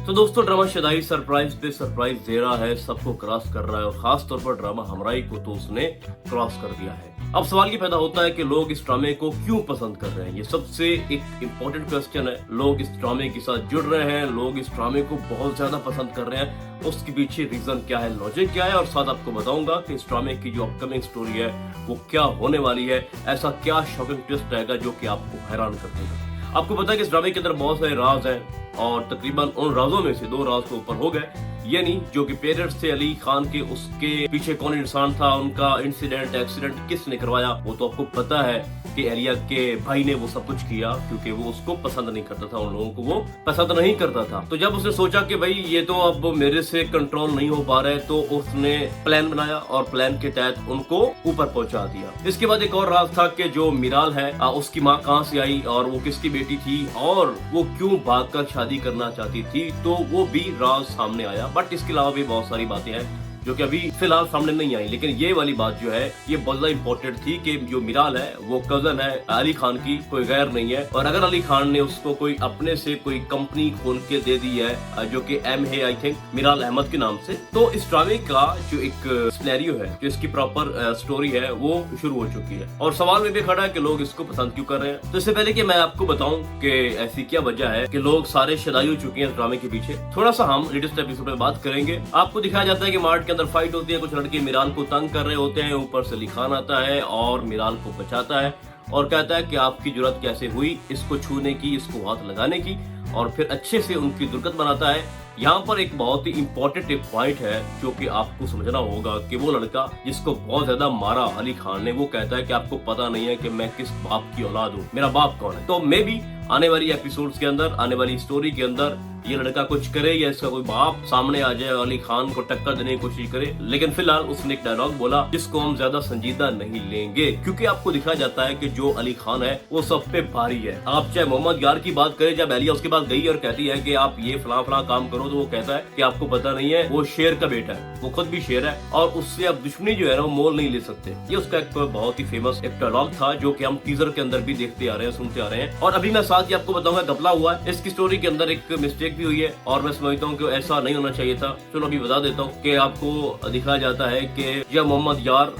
तो दोस्तों drama Shaddai surprise पे सरप्राइज दे रहा है, सबको क्रॉस कर रहा है और खास तौर पर ड्रामा हमराई को तो उसने क्रॉस कर दिया है। अब सवाल ये पैदा होता है कि लोग इस ड्रामे को क्यों पसंद कर रहे हैं। ये सबसे एक इम्पोर्टेंट क्वेश्चन है। लोग इस ड्रामे के साथ जुड़ रहे हैं, लोग इस ड्रामे को बहुत ज्यादा पसंद कर रहे हैं। उसके पीछे रीजन क्या है, लॉजिक क्या है, और साथ आपको बताऊंगा कि इस ड्रामे की जो अपकमिंग स्टोरी है वो क्या होने वाली है। ऐसा क्या शॉकिंग ट्विस्ट आएगा जो कि आपको हैरान कर देगा। आपको पता है कि इस ड्रामे के अंदर बहुत सारे राज हैं और तकरीबन उन राजों में से 2 राज तो ऊपर हो गए, यानी जो कि पेरेंट्स थे अली खान के, उसके पीछे कौन इंसान था, उनका इंसिडेंट एक्सीडेंट किसने करवाया, वो तो आपको पता है कि एलिया के भाई ने वो सब कुछ किया क्योंकि वो उसको पसंद नहीं करता था, उन लोगों को वो पसंद नहीं करता था। तो जब उसने सोचा कि भाई ये तो अब मेरे से कंट्रोल नहीं हो पा रहा है, तो उसने प्लान बनाया और प्लान के तहत उनको ऊपर पहुंचा दिया। इसके बाद एक और राज था कि जो मिराल है उसकी माँ कहाँ से आई और वो किसकी बेटी थी और वो क्यों भागकर शादी करना चाहती थी, तो वो भी राज सामने आया। बट इसके अलावा भी बहुत सारी बातें हैं जो कि अभी फिलहाल सामने नहीं आई, लेकिन ये वाली बात जो है ये बहुत ज्यादा इंपॉर्टेंट थी कि जो मिराल है वो कजन है अली खान की, कोई गैर नहीं है। और अगर अली खान ने उसको कोई अपने से कोई कंपनी खोल के दे दी है जो कि एम है आई थिंक मिराल अहमद के नाम से, तो इस ड्रामे का जो एक सिनेरियो है, जो इसकी प्रॉपर स्टोरी है वो शुरू हो चुकी है। और सवाल में भी खड़ा है कि लोग इसको पसंद क्यों कर रहे हैं। तो इससे पहले कि मैं आपको बताऊं कि ऐसी क्या वजह है कि लोग सारे शदाई हो चुके हैं इस ड्रामे के पीछे, थोड़ा सा हम लेटेस्ट एपिसोड में बात करेंगे। आपको दिखाया जाता है कि मार्ट के अंदर फाइट होती है, कुछ लड़के मिराल को तंग कर रहे होते हैं, ऊपर से अली खान आता है और मिराल को बचाता है और कहता है कि आपकी जरूरत कैसे हुई इसको छूने की, इसको हाथ लगाने की, और फिर अच्छे से उनकी दुर्गत बनाता है। यहाँ पर एक बहुत ही इंपॉर्टेंट एक पॉइंट है जो कि आपको समझना होगा कि वो लड़का जिसको बहुत ज्यादा मारा अली खान ने, वो कहता है कि आपको पता नहीं है कि मैं किस बाप की औलाद हूँ, मेरा बाप कौन है। तो मे भी आने वाली एपिसोड्स के अंदर, आने वाली स्टोरी के अंदर ये लड़का कुछ करे या इसका कोई बाप सामने आ जाए और अली खान को टक्कर देने की कोशिश करे। लेकिन फिलहाल उसने एक डायलॉग बोला जिसको हम ज्यादा संजीदा नहीं लेंगे, क्योंकि आपको दिखाया जाता है कि जो अली खान है वो सब पे भारी है। आप चाहे मोहम्मद यार की बात करें, जब एलिया उसके पास गई और कहती है कि आप ये फला फला काम करो, तो वो कहता है कि आपको पता नहीं है वो शेर का बेटा है, वो खुद भी शेर है और उससे अब दुश्मनी जो है ना वो मोल नहीं ले सकते। ये उसका एक बहुत ही फेमस एक डायलॉग था जो कि हम टीजर के अंदर भी देखते आ रहे हैं, सुनते आ रहे हैं। और अभी मैं साथ ही आपको बताऊंगा गपला हुआ है, इसकी स्टोरी के अंदर एक मिस्टेक भी हुई है और मैं समझता हूँ कि ऐसा नहीं होना चाहिए था। चलो अभी बता देता हूँ कि आपको दिखाया जाता है कि जब मोहम्मद यार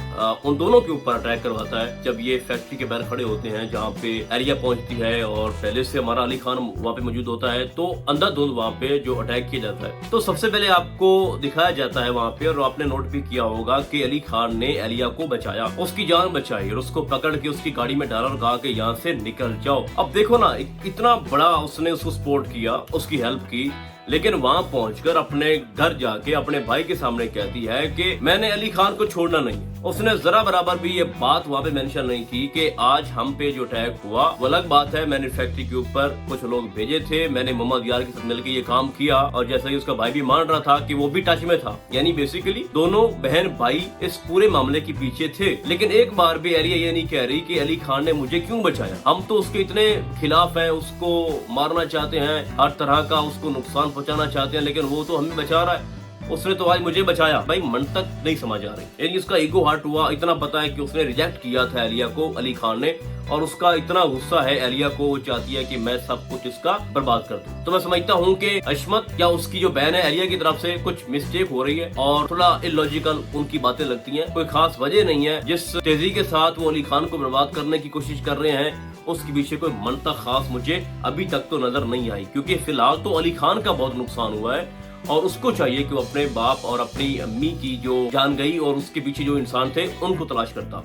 उन दोनों के ऊपर अटैक करवाता है, जब ये फैक्ट्री के बाहर खड़े होते हैं जहाँ पे एरिया पहुंचती है और पहले से हमारा अली खान वहाँ पे मौजूद होता है, तो अंधाधुंध वहाँ पे जो अटैक किया जाता है, तो सबसे पहले आपको दिखाया जाता है वहाँ पे, और आपने नोट भी किया होगा कि अली खान ने एलिया को बचाया, उसकी जान बचाई और उसको पकड़ के उसकी गाड़ी में डाला और कहा कि यहाँ से निकल जाओ। अब देखो ना, इतना बड़ा उसने उसको सपोर्ट किया, उसकी हेल्प की, लेकिन वहां पहुंचकर अपने घर जाके अपने भाई के सामने कहती है कि मैंने अली खान को छोड़ना नहीं। उसने जरा बराबर भी ये बात वहां पे मेंशन नहीं की कि आज हम पे जो अटैक हुआ वो अलग बात है, मैंने फैक्ट्री के ऊपर कुछ लोग भेजे थे, मैंने मोहम्मद यार के साथ मिलकर ये काम किया, और जैसा कि उसका भाई भी मान रहा था कि वो भी टच में था, यानी बेसिकली दोनों बहन भाई इस पूरे मामले के पीछे थे। लेकिन एक बार भी एरिया ये नहीं कह रही कि अली खान ने मुझे क्यों बचाया, हम तो उसके इतने खिलाफ हैं, उसको मारना चाहते हैं, हर तरह का उसको नुकसान पहुंचाना चाहते हैं, लेकिन वो तो हमें बचा रहा है, उसने तो आज मुझे बचाया। भाई मन तक नहीं समझ आ रही, यानी उसका ईगो हर्ट हुआ। इतना पता है कि उसने रिजेक्ट किया था एलिया को अली खान ने, और उसका इतना गुस्सा है एलिया को, वो चाहती है कि मैं सब कुछ इसका बर्बाद कर दूं। तो मैं समझता हूँ कि अशमत या उसकी जो बहन है एलिया की तरफ से कुछ मिस्टेक हो रही है और थोड़ा इलॉजिकल उनकी बातें लगती हैं, कोई खास वजह नहीं है। जिस तेजी के साथ वो अली खान को बर्बाद करने की कोशिश कर रहे हैं उसके पीछे कोई मंशा खास मुझे अभी तक तो नजर नहीं आई, क्योंकि फिलहाल तो अली खान का बहुत नुकसान हुआ है और उसको चाहिए कि वो अपने बाप और अपनी अम्मी की जो जान गई और उसके पीछे जो इंसान थे उनको तलाश करता।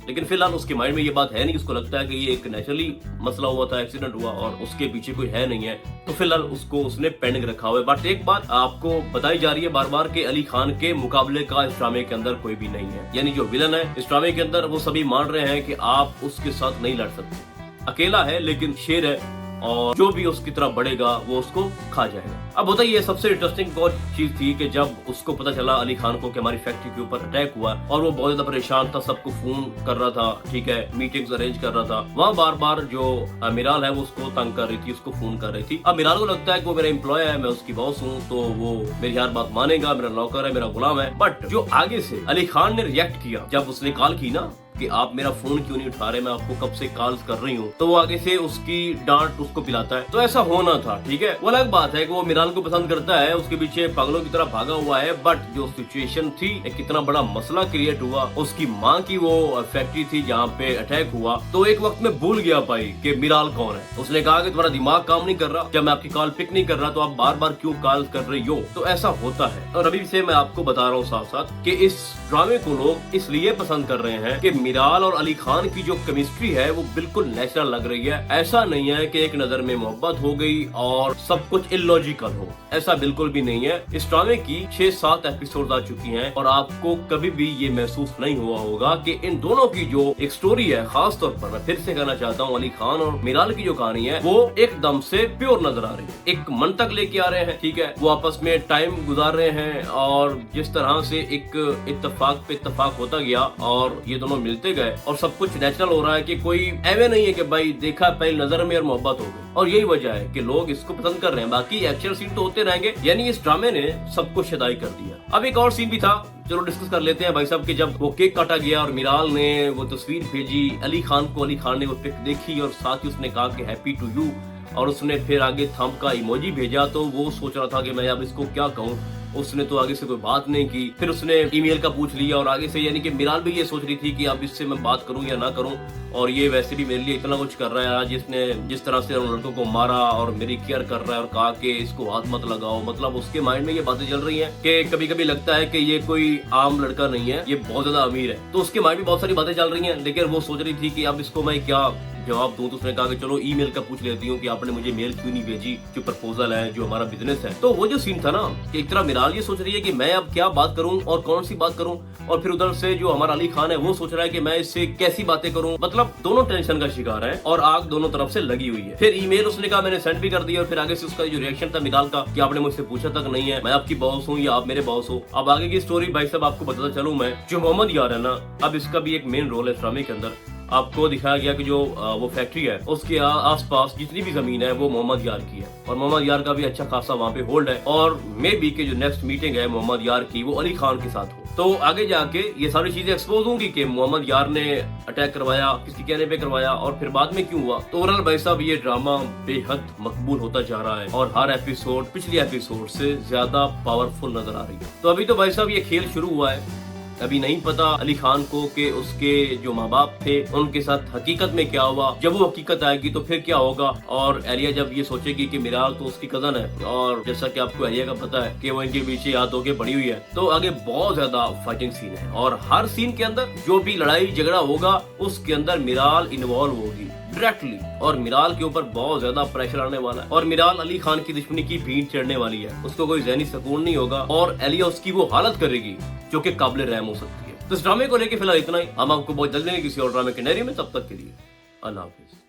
लेकिन फिलहाल उसके माइंड में ये बात है नहीं, उसको लगता है कि ये एक नेचुरली मसला हुआ था, एक्सीडेंट हुआ और उसके पीछे कोई है नहीं है, तो फिलहाल उसको उसने पेंडिंग रखा हुआ है। बट एक बात आपको बताई जा रही है बार बार कि अली खान के मुकाबले का इस ड्रामे के अंदर कोई भी नहीं है, यानी जो विलन है इस ड्रामे के अंदर वो सभी मान रहे हैं कि आप उसके साथ नहीं लड़ सकते, अकेला है लेकिन शेर है और जो भी उसकी तरफ बढ़ेगा वो उसको खा जाएगा। अब होता ये सबसे इंटरेस्टिंग चीज थी कि जब उसको पता चला अली खान को कि हमारी फैक्ट्री के ऊपर अटैक हुआ और वो बहुत ज्यादा परेशान था, सबको फोन कर रहा था, ठीक है, मीटिंग्स अरेंज कर रहा था, वहाँ बार बार जो मिराल है वो उसको तंग कर रही थी, उसको फोन कर रही थी। अब मिराल को लगता है कि वो मेरा एम्प्लॉय है, मैं उसकी बॉस हूँ, तो वो मेरी हर बात मानेगा, मेरा नौकर है, मेरा गुलाम है। बट जो आगे से अली खान ने रिएक्ट किया जब उसने कॉल की ना, कि आप मेरा फोन क्यों नहीं उठा रहे, मैं आपको कब से कॉल्स कर रही हूँ। तो वो आगे से उसकी डांट उसको पिलाता है। तो ऐसा होना था, ठीक है। वो अलग बात है कि वो मिराल को पसंद करता है, उसके पीछे पागलों की तरह भागा हुआ है, बट जो सिचुएशन थी, एक कितना बड़ा मसला क्रिएट हुआ। उसकी माँ की वो फैक्ट्री थी जहाँ पे अटैक हुआ, तो एक वक्त में भूल गया भाई कि मिराल कौन है। उसने कहा कि तुम्हारा दिमाग काम नहीं कर रहा, जब मैं आपकी कॉल पिक नहीं कर रहा तो आप बार बार क्यों कॉल कर रही हो। तो ऐसा होता है। और अभी से मैं आपको बता रहा हूँ साथ साथ कि इस ड्रामे को लोग इसलिए पसंद कर रहे हैं कि मिराल और अली खान की जो केमिस्ट्री है वो बिल्कुल नेचुरल लग रही है। ऐसा नहीं है कि एक नजर में मोहब्बत हो गई और सब कुछ इलॉजिकल हो, ऐसा बिल्कुल भी नहीं है। इस ड्रामे की 6-7 एपिसोड आ चुकी हैं और आपको कभी भी ये महसूस नहीं हुआ होगा कि इन दोनों की जो एक स्टोरी है, खास तौर पर मैं फिर से कहना चाहता हूँ, अली खान और मिराल की जो कहानी है वो एकदम से प्योर नजर आ रही है। एक मन तक लेके आ रहे हैं, ठीक है। वो आपस में टाइम गुजार रहे हैं और जिस तरह से एक इत्तेफाक पे इत्तेफाक होता गया और ये दोनों मिलते गए और सब कुछ नेचुरल हो रहा है कि कोई ऐवे नहीं है कि भाई देखा पहली नजर में और मोहब्बत हो गई। और यही वजह है कि लोग इसको पसंद कर रहे हैं। बाकी एक्शन सीन तो होते रहेंगे, यानी इस ड्रामे ने सब कुछ शुदाई कर दिया। अब एक और सीन भी था, चलो डिस्कस कर लेते हैं भाई साहब। कि जब वो केक काटा गया और मिराल ने वो तस्वीर भेजी अली खान को, अली खान ने वो पिक देखी और साथ ही उसने कहा कि हैप्पी टू यू, और उसने फिर आगे थंब का इमोजी भेजा। तो वो सोच रहा था कि मैं अब इसको क्या कहूँ। उसने तो आगे से कोई बात नहीं की। फिर उसने ईमेल का पूछ लिया और आगे से, यानी कि मिराल भी ये सोच रही थी कि अब इससे मैं बात करूं या ना करूं, और ये वैसे भी मेरे लिए इतना कुछ कर रहा है। आज इसने जिस तरह से उन लड़कों को मारा और मेरी केयर कर रहा है और कहा कि इसको हाथ मत लगाओ, मतलब उसके माइंड में ये बातें चल रही हैं कि कभी कभी लगता है कि ये कोई आम लड़का नहीं है, ये बहुत ज्यादा अमीर है। तो उसके माइंड में बहुत सारी बातें चल रही हैं, लेकिन वो सोच रही थी कि अब इसको मैं क्या जवाब दूं। तो उसने कहा कि चलो ईमेल का पूछ लेती हूँ कि आपने मुझे मेल क्यों नहीं भेजी, जो प्रपोजल है, जो हमारा बिजनेस है। तो वो जो सीन था ना कि एक तरह मिराल ये सोच रही है कि मैं अब क्या बात करूं और कौन सी बात करूं, और फिर उधर से जो हमारा अली खान है वो सोच रहा है कि मैं इससे कैसी बातें करूं। मतलब दोनों टेंशन का शिकार है और आग दोनों तरफ से लगी हुई है। फिर ईमेल उसने कहा मैंने सेंड भी कर दी, और फिर आगे से उसका जो रिएक्शन था मिराल का कि आपने मुझसे पूछा तक नहीं है, मैं आपकी बॉस हूँ या आप मेरे बॉस हो। अब आगे की स्टोरी भाई साहब आपको बताता चलूं मैं। जो मोहम्मद यार है ना, अब इसका भी एक मेन रोल है ड्रामे के अंदर। आपको दिखाया गया कि जो वो फैक्ट्री है उसके आसपास जितनी भी जमीन है वो मोहम्मद यार की है, और मोहम्मद यार का भी अच्छा खासा वहाँ पे होल्ड है। और मे बी के जो नेक्स्ट मीटिंग है मोहम्मद यार की वो अली खान के साथ हो, तो आगे जाके ये सारी चीजें एक्सपोज होंगी कि मोहम्मद यार ने अटैक करवाया, किसके कहने पे करवाया और फिर बाद में क्यों हुआ। तो ओवरऑल भाई साहब ये ड्रामा बेहद मकबूल होता जा रहा है और हर एपिसोड पिछले एपिसोड से ज्यादा पावरफुल नजर आ रही है। तो अभी तो भाई साहब ये खेल शुरू हुआ है। अभी नहीं पता अली खान को कि उसके जो माँ बाप थे उनके साथ हकीकत में क्या हुआ। जब वो हकीकत आएगी तो फिर क्या होगा। और एलिया जब ये सोचेगी कि मिराल तो उसकी कजन है, और जैसा कि आपको एलिया का पता है कि वो इनके पीछे याद होके पड़ी हुई है, तो आगे बहुत ज्यादा फाइटिंग सीन है। और हर सीन के अंदर जो भी लड़ाई झगड़ा होगा उसके अंदर मिराल इन्वॉल्व होगी डायरेक्टली, और मिराल के ऊपर बहुत ज्यादा प्रेशर आने वाला है। और मिराल अली खान की दुश्मनी की भीड़ चढ़ने वाली है, उसको कोई ज़हनी सुकून नहीं होगा और एलिया उसकी वो हालत करेगी जो कि काबिल रहम हो सकती है। तो इस ड्रामे को लेके फिलहाल इतना ही। हम आपको बहुत जल्दी किसी और ड्रामे के नैरी में, तब तक के लिए अल्लाह हाफिज।